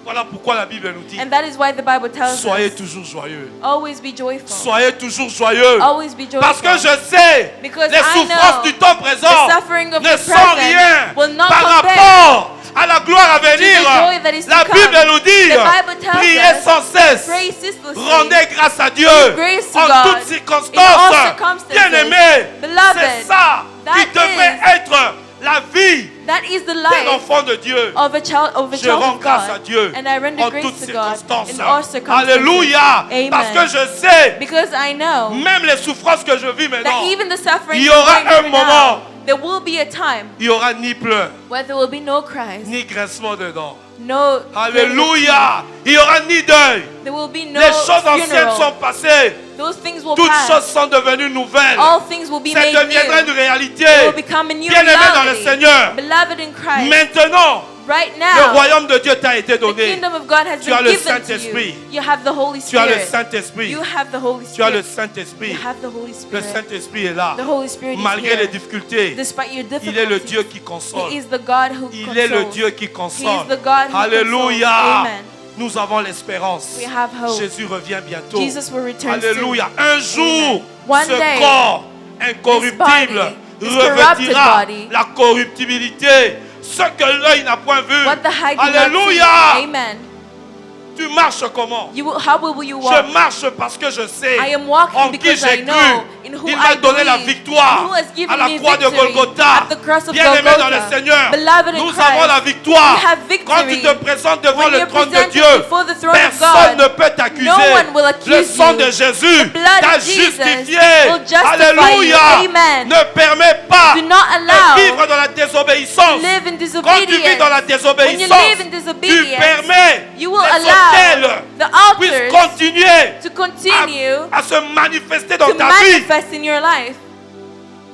Voilà pourquoi la Bible nous dit, And that is why the Bible tells soyez us, toujours joyeux. always be joyful. Soyez toujours joyeux. Always be joyful. Parce que je sais, Because les I souffrances know du temps présent the suffering of ne the sont present rien will not par compare rapport à la gloire à venir. joy that is to La come. Bible nous dit, The Bible tells priez us, sans cesse, Pray ceaselessly. rendez grâce à Dieu Give grace to en God toutes in circonstances. all circumstances. Bien-aimé, Beloved, c'est ça qui that devrait être la vie That is the d'un life enfant de Dieu. of a child Je rends of grâce à God. Dieu And I render en grace toutes to God circonstances. in all circumstances. Alléluia. Amen. Parce que je sais, Because I know même les souffrances que je vis maintenant, that even the suffering il y aura we're going un through moment, now, there will be a time il n'y aura ni pleurs, where there will be no cries, ni grincement de dents. no Alléluia. Il n'y aura ni deuil. there will be no Les choses anciennes funeral. sont passées. Those things will Toutes pass. choses sont devenues nouvelles. All things will be Ça made deviendra une new. réalité. It will become a new Bien-aimé dans le reality. Seigneur. Beloved in Christ. Maintenant, Right Le now, royaume de Dieu t'a été the donné. kingdom of God has Tu as been le given to you. Saint-Esprit. You have the Holy Tu as le Spirit. Saint-Esprit. You have the Holy Tu as le Spirit. Saint-Esprit. You have the Holy Le Spirit. Saint-Esprit est là. The Holy Spirit is Malgré here. les difficultés, Despite your il est le difficulties, Dieu qui console. He is the God who Il est le consoles. Dieu qui He is console. the God who Alléluia. consoles. Amen. Nous avons l'espérance. We have hope. Jésus revient bientôt. Jesus will return Alléluia. soon. Un jour, One ce day, corps incorruptible this corrupted revêtira body, la corruptibilité. Ce que l'œil n'a point vu. what the eye did not Alléluia. see. Amen. Tu marches comment? How will you walk? Je marche parce que je sais I am walking en qui because I j'ai know cru. in who Il m'a I donné la believe, victoire who has given à la me croix de victory Golgotha. at the cross of Bien-aimé dans le Golgotha. Seigneur, Beloved in nous Christ, avons la victoire. we have victory. Quand tu te présentes devant When le you're trône de presented Dieu, before the throne of personne God, ne peut t'accuser. no one will accuse Le sang you. de Jésus The blood t'a of Jesus justifié. will justify Alléluia. you. Amen. Ne permets pas Do not allow de vivre dans la désobéissance. live in Quand tu vis dans la disobedience. When you désobéissance, live in tu disobedience, permets you will les allow autels the puissent altars continuer to continue à se manifester dans to ta vie. manifest in your life.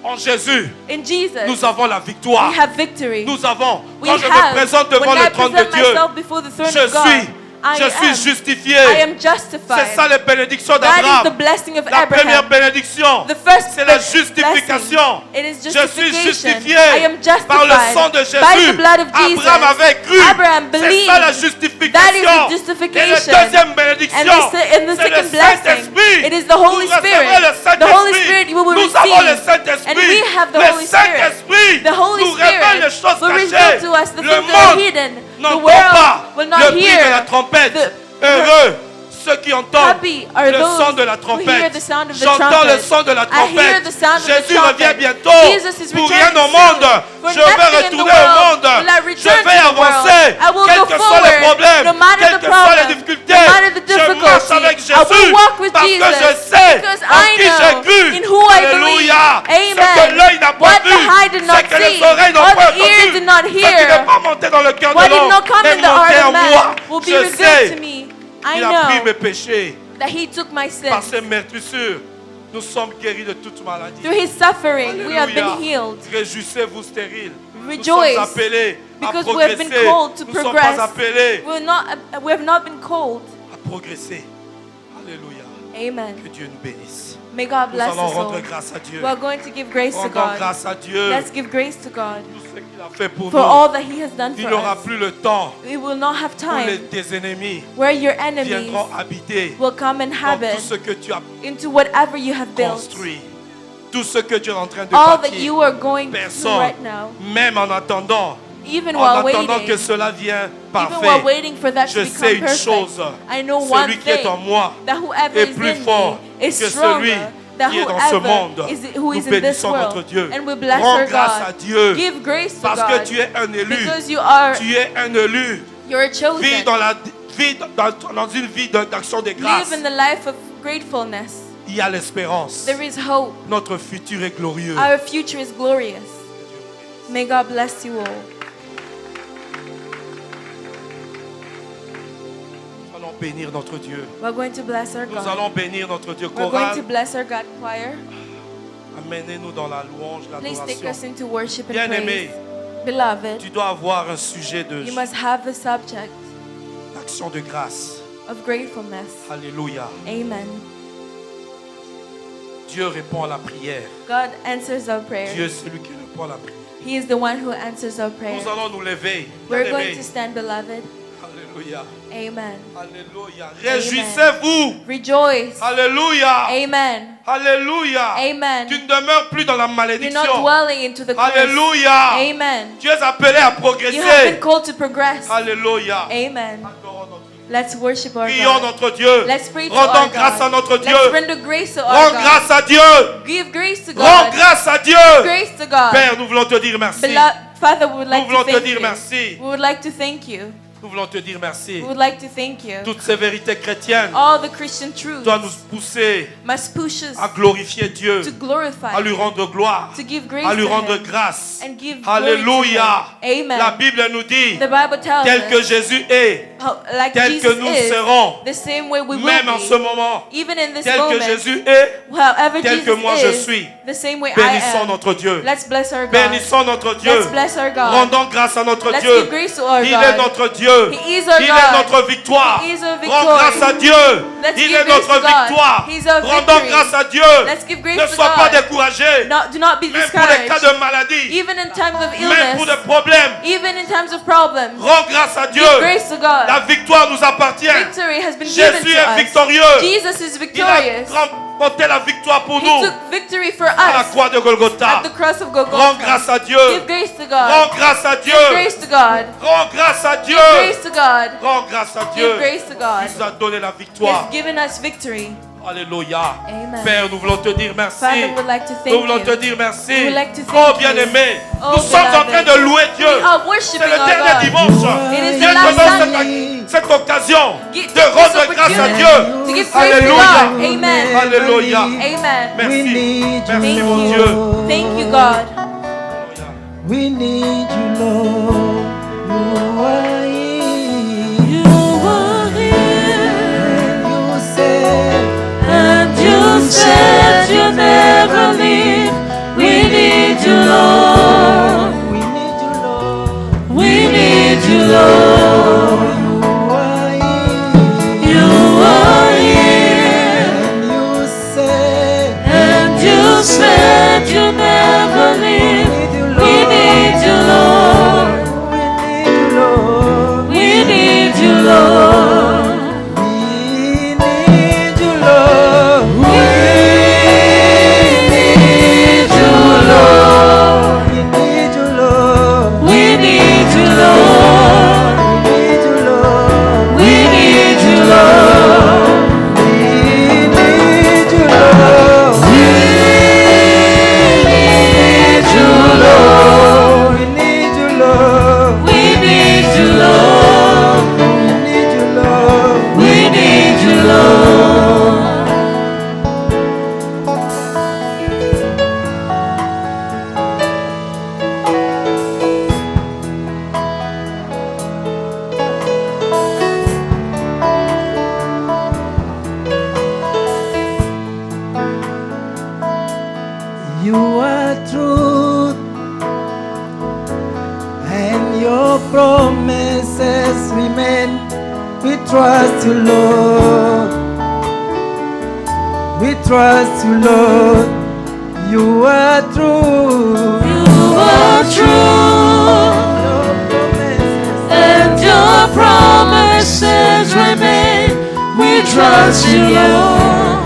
En Jésus, In Jesus, nous avons la victoire. we have victory. Nous avons, We quand je me have. présente devant When I le trône de present Dieu, myself before the throne je of God, suis justifié. I am C'est justified. ça les bénédictions That is the d'Abraham. blessing of La première Abraham. bénédiction, The first c'est la blessing. justification. It is Je suis justification. justifié I am justified par le sang de by Jésus. the blood of Jesus. Abraham avait cru. Abraham C'est believed. ça la That is justification. the Et justification. la deuxième And bénédiction, the c'est second le blessing, Saint-Esprit. it is the Holy Vous Spirit. recevrez le The Holy Spirit Saint-Esprit. you will Nous avons le receive. Saint-Esprit. And we have the Le Holy Spirit. Saint-Esprit The Holy nous révèle les Spirit choses will reveal cachées. to us the Le things that are monde hidden. The n'entend world pas will le not bruit de la hear. trompette. Heureux ceux qui entendent Happy are le those son de la who hear trompette. the sound of the J'entends le trumpet. son de la I hear trompette. the sound of the Jésus trumpet. revient bientôt. Jesus is Pour returning rien au monde, soon. For je vais nothing in the retourner au world monde. will I Je return vais to the world. avancer. I will Quels go que soient les forward, problèmes, no matter quelles the que soient les problem, difficultés, no matter the je marche difficulty. avec I will Jésus walk with parce que Jesus je sais because en I qui j'ai know cru. in who I believe. Alléluia. Ce que Amen. l'œil n'a pas What vu, the eye did not ce que les see, oreilles n'ont what pas the ears entendu, did not ce qui hear, n'est pas monté dans le cœur what de did l'homme, not come est in the heart monté of en man moi. will be Je revealed to sais, me. I il a pris know mes péchés. that He took my Par sins. ses meurtrissures, nous sommes guéris de toute maladie. Through His suffering, we have Alléluia. been healed. Réjouissez-vous stériles. Nous Rejoice, sommes appelés à because we have been progresser. called to Nous ne sommes progress. pas appelés We have not been called. à progresser. Alléluia. Amen. Que Dieu nous bénisse. May God Nous bless allons us rendre all. grâce à Dieu. We are going to give grace to Rendons God. grâce à Dieu. Let's give grace to God Tout ce qu'il a fait pour for nous. all that He has done Il for n'aura us. plus le temps We will not have où time tes ennemis where your enemies viendront habiter will come and dans habit tout ce que tu as into whatever you have built. construit. Tout ce que tu es en train de All that bâtir. you are going through Personne, right now, même en attendant, even en while attendant waiting, que cela vienne even while parfait, waiting for that to je sais become une perfect, chose, I know one celui qui est thing, en moi that whoever est is plus in fort me is que stronger celui than qui est dans ce whoever monde. who Nous is in this bénissons world. notre Dieu. And we bless Rends our grâce à God. Dieu Give grace to parce God que tu es un élu. because you are Tu es un élu. you're Vis chosen. dans une vie d'action de grâce. Live in the life of gratefulness. Il y a l'espérance. There is hope. Notre futur est glorieux. Our future is glorious. May God bless you all. Nous allons bénir notre Dieu. We're going to bless our Nous God. allons bénir notre Dieu. We're going to Chorale, bless our God choir. amenez-nous dans la louange, Please take us l'adoration. into worship and Bien-aimé, praise. Beloved, tu dois avoir un sujet you must have the subject d'action de grâce. of gratefulness. Alléluia. Amen. Dieu répond à la prière. God answers our prayer. Dieu est celui qui répond à la prière. He is the one who answers our prayer. Nous allons nous lever. We're Bien-aimé. going to stand, beloved. Alléluia. Amen. Alléluia. Réjouissez-vous. Rejoice. Alléluia. Amen. Alléluia. Amen. Tu ne demeures plus dans la You're not malédiction. dwelling into the curse. Alléluia. Amen. Tu es appelé à You have been progresser. called to progress. Alléluia. Amen. Adorons notre Dieu. Let's worship our Prions God. notre Dieu. Let's pray to Rendons our grâce à God. notre Let's Dieu. render grace to our Rends God. grâce à Dieu. Give grace to Rends God. grâce à Dieu. Grace to God. Père, nous voulons te dire merci. Father, we would like Nous voulons to te thank dire you. merci. We would like to thank you. Nous voulons te dire merci. We would like to thank you. Toutes ces vérités chrétiennes All the Christian truths doivent nous pousser must push us à glorifier Dieu, to glorify, à lui rendre gloire, to give grace à lui to rendre Him, grâce. and give glory to Alléluia. Him. Amen. La Bible nous dit, The Bible tells tel que us, Jésus est, like tel que Jesus nous is, serons, the same way we will même en ce be. moment, Even in this tel que moment, Jésus est, however tel Jesus que moi je is, suis. the same way I Bénissons am. notre Dieu. Let's bless our God. Bénissons notre Dieu. Let's bless our God. Rendons grâce à notre Let's Dieu. give grace to our Il God. est notre Dieu. He is our Il God. est notre victoire. He is our Rends victory. grâce à Dieu. Let's Il give est grace notre to God. victoire. He's our Rendons victory. grâce à Dieu. Let's give grace Ne to sois God. pas découragé. Do not be Même pour les cas discouraged. de maladie. Even in times of Même pour des illness, problèmes. even in times of problems, Rends grâce à Dieu. give grace to God. La victoire nous appartient. Victory has been given Jésus to est us. victorieux. Jesus is Il a victorious. remporté la victoire pour He nous took victory for à la us croix de Golgotha. at the cross of Rends Golgotha. grâce à Dieu. Give grace to Rends God. grâce à Dieu. Give grace to God. Rends grâce à Dieu. Give grace to God. Rends grâce à Dieu. Give grace to God. Il nous a donné la He victoire. has given us victory. Alléluia. Amen. Père, nous voulons te dire merci. Father, we would like to Nous thank voulons te you. dire merci. We would like to thank Oh you. bien-aimé, Oh, nous sommes en train beloved. de louer Dieu. We are C'est worshiping le our dernier God. dimanche. It is the Viens last donner Sunday. cette occasion Give de this rendre grâce à opportunity Dieu. to give praise Alléluia. to God. Amen. Alléluia. Amen. Merci. Merci Thank mon you. Dieu. Thank you, God. We need you, Lord. You are here. You are here, You said, and you said you never leave. We need you, Lord. we need you, Lord. We need you, Lord. You are here. You are here, And you said, and you said you never leave. We need you, Lord. we need you, Lord. We need you, Lord. We need you, Lord. We need you, Lord. We need you, Lord. We need you, Lord. We need you, Lord. We need you, Lord. We need you, Lord. We need you, Lord. We need you, Lord. We need you, Lord. We need you, Lord. You are truth, and your promises remain. We trust you, Lord. We trust you, Lord. You are true. You are true, Your promises and your promises remain. We trust you, Lord.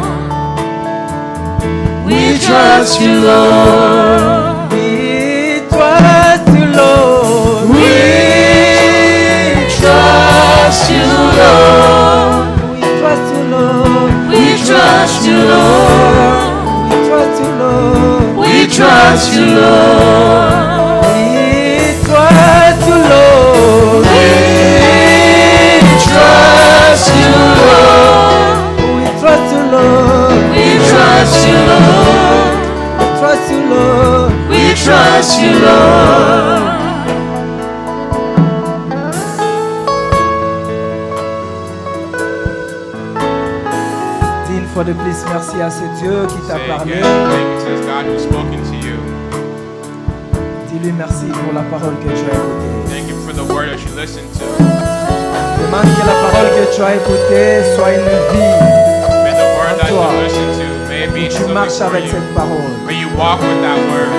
We trust you, Lord. we trust you, Lord. We trust you, Lord. We trust you, Lord. We trust you, Lord. We trust you, Lord. We trust you, Lord. We trust you, Lord. We trust you, Lord. We trust you, Lord. We trust you, Lord. We trust you, Lord. We trust you, Lord. Dis une fois de plus merci à ce Dieu qui t'a Say parlé. again, thank you to this God who's spoken to you. Dis-lui merci pour la parole que tu as écoutée. Thank you for the word that you listened to. Demande que la parole que tu as écoutée soit une vie. May the word that Toi. you listened to, may it be Tu something marches for avec you. cette parole. May you walk with that word.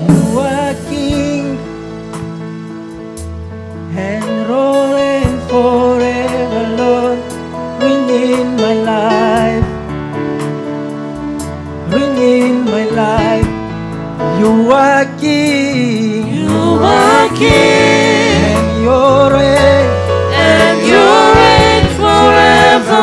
You are King and rolling forever, Lord. Renew my life. Renew my life. You are King You are King, and your reign and you reign forever,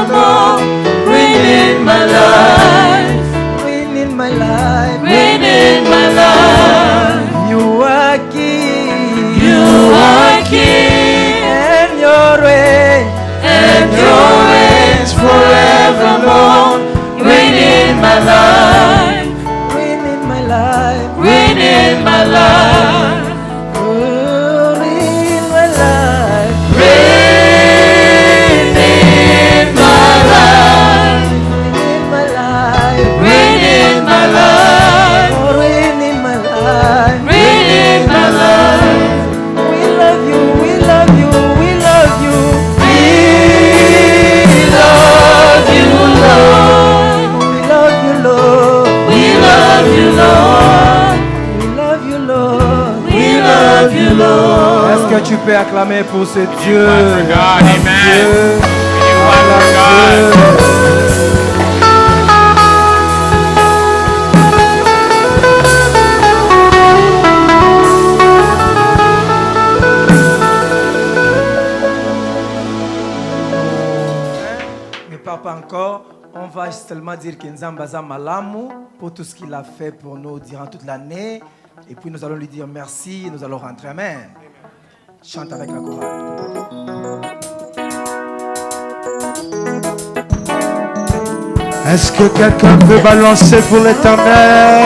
peut acclamer pour ce Dieu. clap for God. Voilà Amen. Dieu. Can you clap Voilà for God? Dieu. Ne pars pas encore. On va seulement dire que Nzamba za malamu pour tout ce qu'il a fait pour nous durant toute l'année. Et puis nous allons lui dire merci et nous allons rentrer. Amen. Chante avec la chorale. Est-ce que quelqu'un peut balancer pour l'Éternel?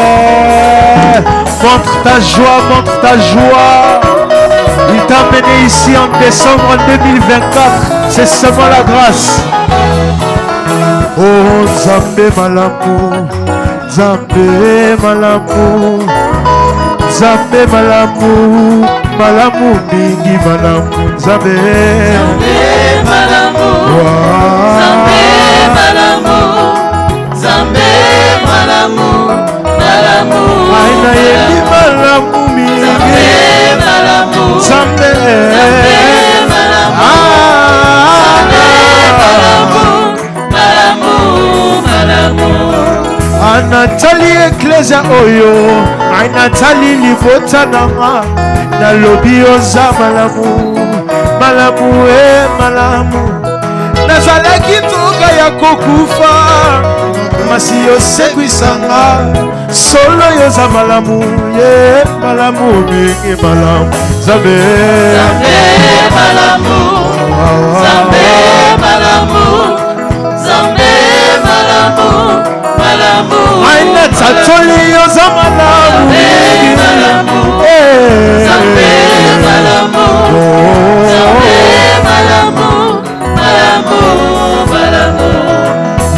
Montre ta joie, montre ta joie. Il t'a amené ici en décembre 2024. C'est seulement la grâce. Oh, Nzambe malamu, Nzambe malamu, Nzambe malamu, malamu mingi malamu, Nzambe. Zambe malamu, Wow. Zambe malamu, Zambe malamu, malamu. Aina yeli malamu mingi, Zambe malamu, Nzambe. malamu, malamu, malamu. Anatali eklesia oyo, anatali libota nanga, nalobi oza malamu, malamu malamu. Nazalaki toka ya kokufa, masi yosekwisanga, solo yoza malamu, ye malamu mingi malamu, Nzambe. Zambe malamu, Zambe malamu, Zambe malamu, malamu. Aina tatoli yoza malamu, Zambe malamu, Zambe malamu, Zambe malamu, malamu, malamu.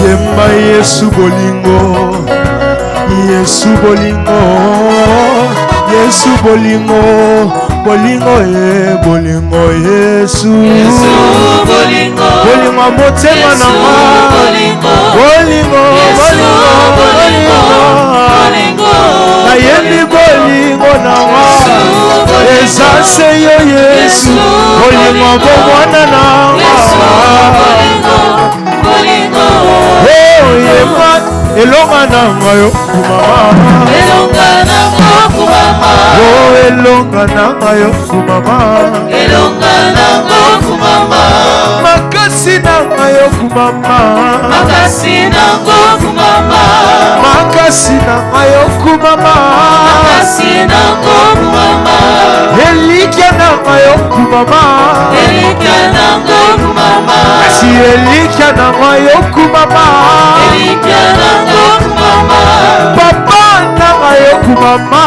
Yemba Yesu bolingo, Yesu bolingo, Yesu bolingo, bolingo bolingo Yesu. Yesu bolingo, Bolingo motema na Yesu ma, bolingo, bolingo, Yesu bolingo, bolingo. nayembi bolingo na ma, eza se yo Yesu, bolingo bomwana na Yesu bolingo, bolingo. oh yemba elonga na ngayo kumama, Elonga nango kumama, oh elonga na ngayo kumama, elonga nango kumama, makasi na ngayo kumama, makasi nango kumama, makasi na ngayo kumama, makasi nango kumama, elikya na ngayo kumama, elika nango kumama, kasi elikya na ngayo kumama, elika nango kumama, papa na ngayo kumama,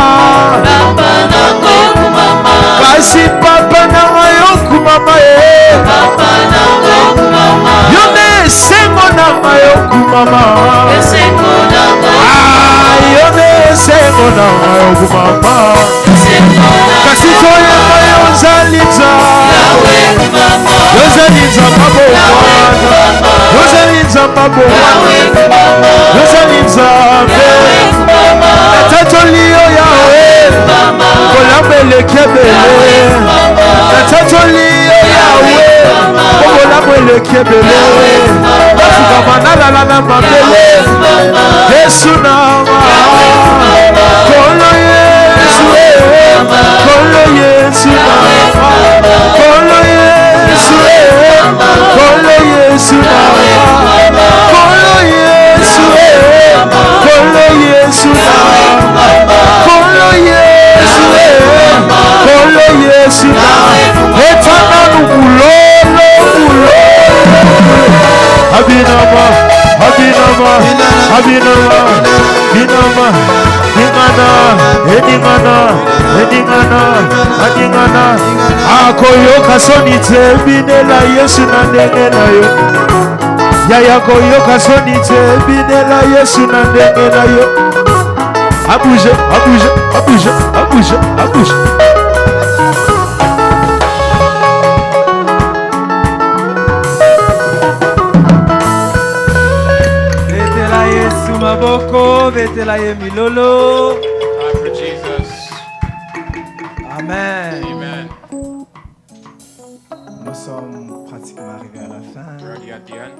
papa nango kumama, kasi papa na ngayo kumama papa nango kumama, yo nde esengo na ngayo kumama, esengo nango, yo nde esengo na ngayo kumama, esengo nango, kasi toyeba yozalitza, Yahweh kumama, yozalitza mabokwana, yozalitza mabokwana, Yahweh kumama, yozalitza Yahweh kumama, natatoliyo yawe kolamba elekebele, natatoliyo yawe kolamba elekebele, bafukama nalala na mabele, yesu nanga kolo yesu, kolo yesu nanga, kolo yesu, kolo yesu nanga, kolo yesu, kolo yesu nanga, kolo yesu, kolo yesu nanga, etana nubulolo bulolo, abinama, abinama, abinama, binama, dingana, edingana, edingana, adingana, akoyoka soni te binela yesu na ndenge na yo, yaya koyoka soni te binela yesu na ndenge na yo, abuje, abuje, abuje, abuje, abuje. Betela Yesu maboko, betela ye milolo. Clap for Jesus. Amen. Amen. fin. We're already at the end.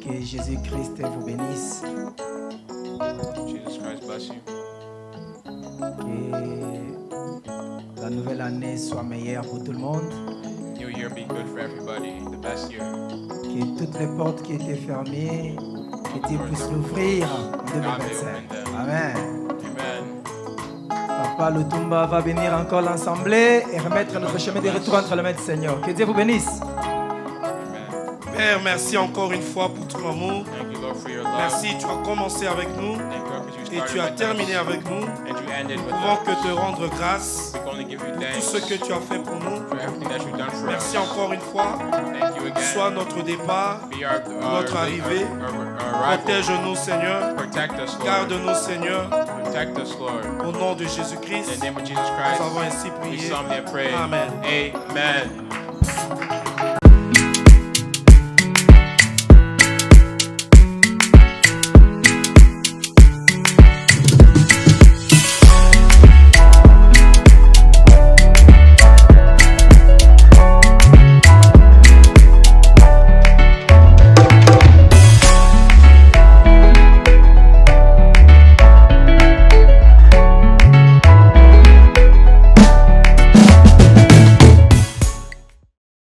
Que Jésus-Christ vous bénisse. Jesus Christ bless you. Que la nouvelle année soit meilleure pour tout le monde. New year be good for everybody. The best year. Que toutes les portes qui étaient fermées, que Dieu puisse l'ouvrir en 2025. Amen. Amen. Papa Lutumba va bénir encore l'assemblée et remettre notre chemin de retour entre les mains du Seigneur. Que Dieu vous bénisse. Amen. Père, merci encore une fois pour ton amour. Thank you, Lord, for your love. Merci, tu as commencé avec nous Thank you, Lord, 'cause you et started tu as with terminé us, avec nous. and you ended Nous with ne pouvons us. que te rendre grâce We can only give you pour tout thanks ce que tu as fait pour nous. for everything that you've done for Merci us. encore une fois. Thank you again. Sois notre départ. Be notre arrivée. arrival. Protège-nous, Seigneur. Protect us, Lord. Garde-nous, Seigneur. Protect us, Lord. Au nom de In Jésus-Christ, the name of Jesus nous Christ, avons ainsi we prié. solemnly pray. Amen. Amen.